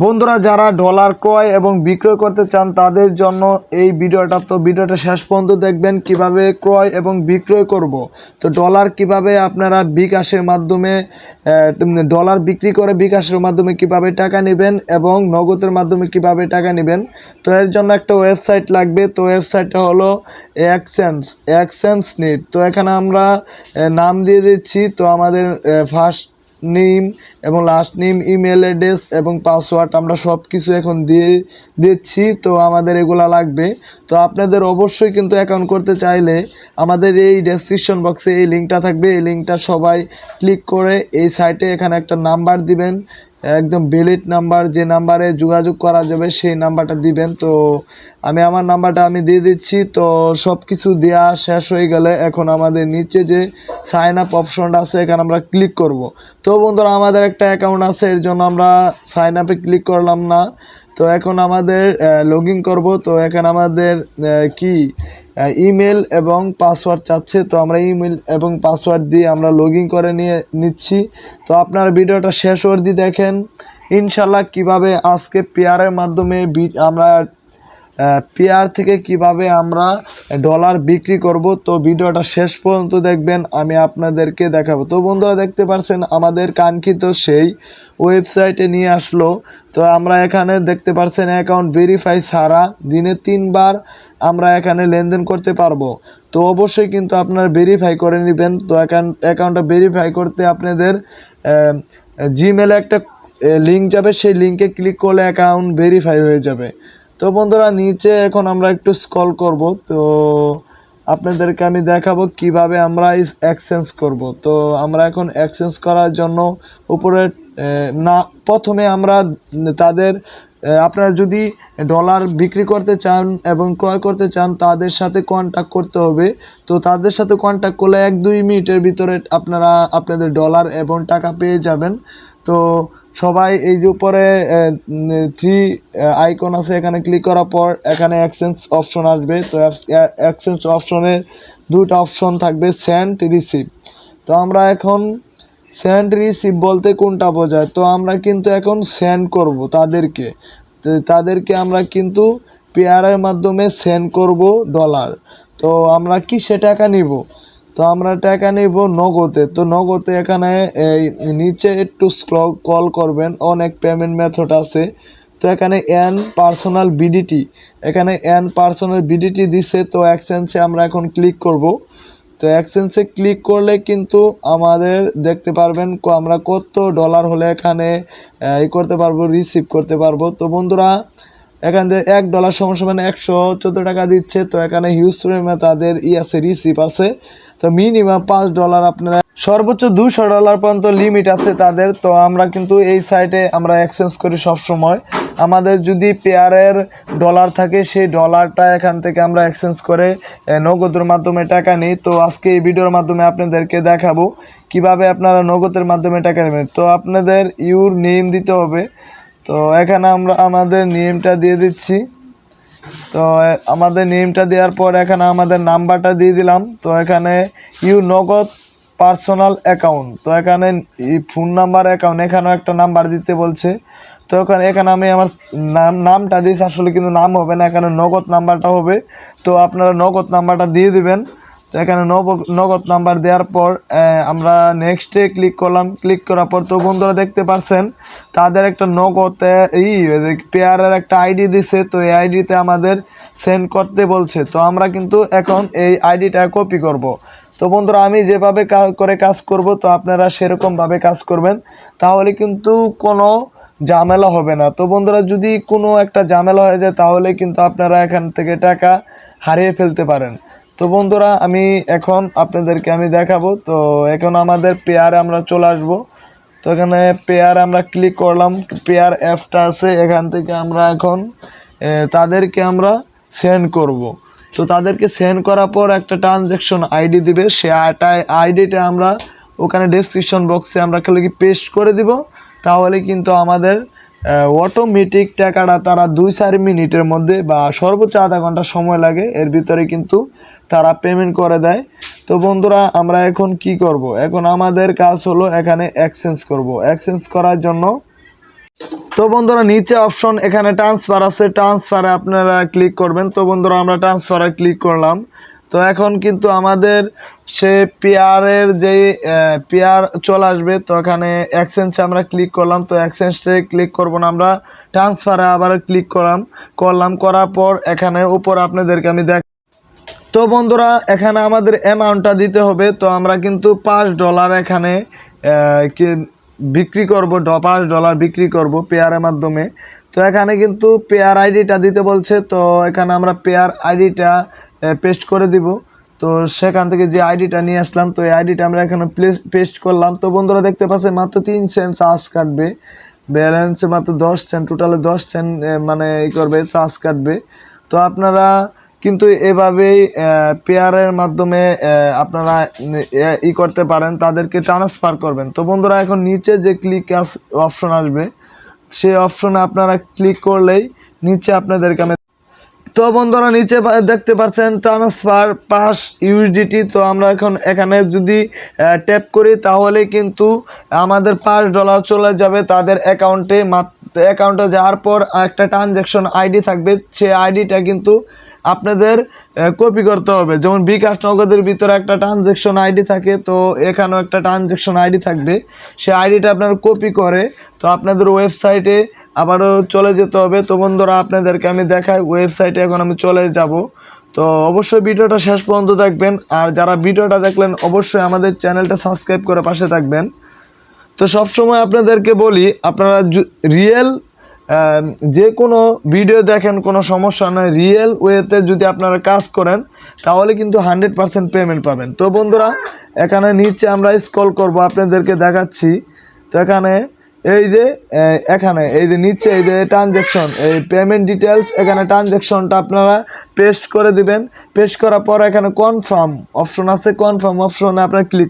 বন্ধুরা যারা ডলার ক্রয় এবং বিক্রয় করতে চান তাদের জন্য এই ভিডিওটা শেষ পর্যন্ত দেখবেন কিভাবে ক্রয় এবং বিক্রয় করব। তো ডলার কিভাবে আপনারা বিকাশের মাধ্যমে ডলার বিক্রি করে বিকাশের মাধ্যমে কিভাবে টাকা নেবেন এবং নগদের মাধ্যমে কিভাবে টাকা নেবেন। তো এর জন্য একটা ওয়েবসাইট লাগবে। তো ওয়েবসাইটটা হলো এক্সচেঞ্জ নিট। তো এখানে আমরা নাম দিয়ে দিচ্ছি। তো আমাদের ফার্স্ট নেম এবং লাস্ট নেম, ইমেল অ্যাড্রেস এবং পাসওয়ার্ড আমরা সব কিছু এখন দিয়ে দিচ্ছি। তো আমাদের এগুলা লাগবে। তো আপনাদের অবশ্যই কিন্তু অ্যাকাউন্ট করতে চাইলে আমাদের এই ডেসক্রিপশন বক্সে এই লিঙ্কটা থাকবে। এই লিঙ্কটা সবাই ক্লিক করে এই সাইটে এখানে একটা নাম্বার দিবেন, একদম ভ্যালিড নাম্বার, যে নাম্বারে যোগাযোগ করা যাবে সেই নাম্বারটা দিবেন। তো আমি আমার নাম্বারটা দিয়ে দিচ্ছি। তো সব কিছু দেওয়া শেষ হয়ে গেলে এখন আমাদের নিচে যে সাইন আপ অপশনটা আছে এখানে আমরা ক্লিক করব। তো বন্ধুরা আমাদের একটা অ্যাকাউন্ট আছে, এর জন্য আমরা সাইন আপে ক্লিক করলাম না। তো এখন আমাদের লগ ইন করবো। তো এখানে আমাদের ইমেল এবং পাসওয়ার্ড চাচ্ছে। তো আমরা ইমেল এবং পাসওয়ার্ড দিয়ে আমরা লগ ইন করে নিচ্ছি। তো আপনার ভিডিওটা শেষ অবধি দেখেন ইনশাল্লাহ কিভাবে আজকে পেয়ারের মাধ্যমে আমরা পেয়ার থেকে কিভাবে আমরা ডলার বিক্রি করব। তো ভিডিওটা শেষ পর্যন্ত দেখবেন, আমি আপনাদেরকে দেখাবো। তো বন্ধুরা দেখতে পাচ্ছেন আমাদের কাঙ্ক্ষিত সেই ওয়েবসাইটে নিয়ে আসলো। তো আমরা এখানে দেখতে পাচ্ছেন অ্যাকাউন্ট ভেরিফাই ছাড়া দিনে 3 বার আমরা এখানে লেনদেন করতে পারবো। তো অবশ্যই কিন্তু আপনারা ভেরিফাই করে নেবেন। তো অ্যাকাউন্টটা ভেরিফাই করতে আপনাদের জিমেলে একটা লিঙ্ক যাবে, সেই লিঙ্কে ক্লিক করলে অ্যাকাউন্ট ভেরিফাই হয়ে যাবে। তো বন্ধুরা নিচে এখন আমরা একটু স্ক্রল করব। তো আপনাদেরকে আমি দেখাবো কিভাবে আমরা এক্সচেঞ্জ করব। তো আমরা এখন এক্সচেঞ্জ করার জন্য উপরে প্রথমে আমরা তাদের আপনারা যদি ডলার বিক্রি করতে চান এবং ক্রয় করতে চান তাদের সাথে কন্ট্যাক্ট করতে হবে। তো তাদের সাথে কন্ট্যাক্ট করলে 1-2 মিনিটের ভিতরে আপনারা আপনাদের ডলার এবং টাকা পেয়ে যাবেন। তো সবাই এই যে উপরে 3 আইকন আছে, এখানে ক্লিক করার পর এখানে এক্সচেঞ্জ অপশন আসবে। তো এক্সচেঞ্জ অপশনের 2টা অপশন থাকবে, সেন্ড রিসিভ। তো আমরা এখন সেন্ড রিসিভ বলতে কোনটা বোঝায়, তো আমরা কিন্তু এখন সেন্ড করব তাদেরকে আমরা কিন্তু পেয়ারের মাধ্যমে সেন্ড করব ডলার। তো আমরা কিসে টাকা নিব, তো আমরা টাকা নিব নগদে। তো নগদে এখানে এই নিচে একটু স্ক্রল করবেন, অনেক পেমেন্ট মেথড আছে। তো এখানে পার্সোনাল বিডিটি দিছে। তো এক্সচেঞ্জে আমরা এখন ক্লিক করব। তো এক্সচেঞ্জে ক্লিক করলে কিন্তু আমাদের দেখতে পারবেন আমরা কত ডলার হলে এখানে করতে পারবো, রিসিভ করতে পারবো। তো বন্ধুরা এখান থেকে $1 সমান 114 টাকা দিচ্ছে। তো এখানে হিউজ পরিমাণে তাদের আছে, রিসিভ আছে। তো মিনিমাম $5 আপনারা, সর্বোচ্চ $200 পর্যন্ত লিমিট আছে তাদের। তো আমরা কিন্তু এই সাইটে আমরা এক্সচেঞ্জ করি সব সময়। আমাদের যদি পেয়ারের ডলার থাকে সেই ডলারটা এখান থেকে আমরা এক্সচেঞ্জ করে নগদের মাধ্যমে টাকা নিই। তো আজকে এই ভিডিওর মাধ্যমে আপনাদেরকে দেখাবো কিভাবে আপনারা নগদের মাধ্যমে টাকা নেবেন। তো আপনাদের ইউর নেম দিতে হবে। তো এখানে আমরা আমাদের নেমটা দিয়ে দিচ্ছি। তো আমাদের নেমটা দেওয়ার পর এখানে আমাদের নাম্বারটা দিয়ে দিলাম। তো এখানে নগদ পার্সোনাল অ্যাকাউন্ট, তো এখানে ফোন নাম্বার অ্যাকাউন্ট, এখানেও একটা নাম্বার দিতে বলছে। তো এখানে আমি আমার নামটা দিয়েছি, আসলে কিন্তু নাম হবে না, এখানে নগদ নাম্বারটা হবে। তো আপনারা নগদ নাম্বারটা দিয়ে দিবেন। তো এখানে নগদ নাম্বার দেওয়ার পর আমরা নেক্সটে ক্লিক করলাম। ক্লিক করার পর তো বন্ধুরা দেখতে পাচ্ছেন তাদের একটা নগদ পেয়ারের একটা আইডি দিছে। তো এই আইডিতে আমাদের সেন্ড করতে বলছে। তো আমরা কিন্তু এখন এই আইডিটা কপি করব। তো বন্ধুরা আমি যেভাবে কাজ করব, তো আপনারা সেরকমভাবে কাজ করবেন, তাহলে কিন্তু কোনো ঝামেলা হবে না। তো বন্ধুরা যদি কোনো একটা ঝামেলা হয়ে যায় তাহলে কিন্তু আপনারা এখান থেকে টাকা হারিয়ে ফেলতে পারেন। তো বন্ধুরা আমি এখন আপনাদেরকে আমি দেখাবো। তো এখন আমাদের পেয়ারে আমরা চলে আসব। তো এখানে পেয়ারে আমরা ক্লিক করলাম, পেয়ার অ্যাপসটা আছে, এখান থেকে আমরা এখন তাদেরকে আমরা সেন্ড করব। তো তাদেরকে সেন্ড করার পর একটা ট্রানজ্যাকশন আইডি দিবে, সে আইডিটা আমরা ওখানে ডেসক্রিপশন বক্সে আমরা খালি পেস্ট করে দিব। তাহলে কিন্তু আমাদের অটোমেটিক টাকাটা তারা 2-4 মিনিটের মধ্যে বা সর্বোচ্চ আধা ঘন্টা সময় লাগে, এর ভিতরে কিন্তু তারা পেমেন্ট করে দেয়। তো বন্ধুরা আমরা এখন কি করব, এখন আমাদের কাজ হলো এখানে এক্সচেঞ্জ করব। এক্সচেঞ্জ করার জন্য তো বন্ধুরা নিচে অপশন এখানে ট্রান্সফার আছে, ট্রান্সফারে আপনারা ক্লিক করবেন। তো বন্ধুরা আমরা ট্রান্সফারে ক্লিক করলাম। তো এখন কিন্তু আমাদের সে পেয়ারের যে পেয়ার চলে আসবে। তো এখানে এক্সচেঞ্জে আমরা ক্লিক করলাম। তো এক্সচেঞ্জে ক্লিক করব না, আমরা ট্রান্সফারে আবার ক্লিক করার পর এখানে উপর আপনাদেরকে আমি দেখ। তো বন্ধুরা এখানে আমাদের অ্যামাউন্টটা দিতে হবে। তো আমরা কিন্তু $5 এখানে বিক্রি করব, $5 বিক্রি করব পেয়ারের মাধ্যমে। তো এখানে কিন্তু পেয়ার আইডিটা দিতে বলছে। তো এখানে আমরা পেয়ার আইডিটা পেস্ট করে দিব। তো সেখান থেকে যে আইডিটা নিয়ে আসলাম, তো এই আইডিটা আমরা এখানে পেস্ট করলাম। তো বন্ধুরা দেখতে পাচ্ছেন মাত্র 3 সেন্ট চার্জ কাটবে, ব্যালেন্সে মাত্র 10 সেন্ট, টোটালে 10 সেন্ট মানে করবে, চার্জ কাটবে। তো আপনারা কিন্তু এভাবেই পেয়ারের মাধ্যমে আপনারা করতে পারেন, তাদেরকে ট্রান্সফার করবেন। তো বন্ধুরা এখন নিচে যে ক্লিক অপশন আসবে, সেই অপশনে আপনারা ক্লিক করলেই নিচে আপনাদেরকে আমি। তো বন্ধুরা নিচে দেখতে পাচ্ছেন ট্রান্সফার পাস ইউএসডিটি। তো আমরা এখন এখানে যদি ট্যাপ করি তাহলে কিন্তু আমাদের $5 চলে যাবে তাদের অ্যাকাউন্টে। অ্যাকাউন্টে যাওয়ার পর একটা ট্রানজ্যাকশন আইডি থাকবে, সেই আইডিটা কিন্তু আপনাদের কপি করতে হবে। যেমন বিকাশ নগদের ভিতরে একটা ট্রানজ্যাকশন আইডি থাকে, তো এখানেও একটা ট্রানজ্যাকশন আইডি থাকবে। সেই আইডিটা আপনারা কপি করে তো আপনাদের ওয়েবসাইটে আবারও চলে যেতে হবে। তো বন্ধুরা আপনাদেরকে আমি দেখাই, ওয়েবসাইটে এখন আমি চলে যাব। তো অবশ্যই ভিডিওটা শেষ পর্যন্ত দেখবেন, আর যারা ভিডিওটা দেখলেন অবশ্যই আমাদের চ্যানেলটা সাবস্ক্রাইব করে পাশে থাকবেন। তো সবসময় আপনাদেরকে বলি, আপনারা রিয়েল যে কোনো ভিডিও দেখেন কোনো সমস্যা নয়, রিয়েল ওয়েতে যদি আপনারা কাজ করেন তাহলে কিন্তু 100% পেমেন্ট পাবেন। তো বন্ধুরা এখানে নিচে আমরা স্ক্রল করব, আপনাদেরকে দেখাচ্ছি। তো এখানে এই যে নিচে এই যে ট্রানজ্যাকশন, এই পেমেন্ট ডিটেলস, এখানে ট্রানজ্যাকশনটা আপনারা পেস্ট করে দিবেন। পেস্ট করার পর এখানে কনফার্ম অপশন আছে, কনফার্ম অপশনে আপনারা ক্লিক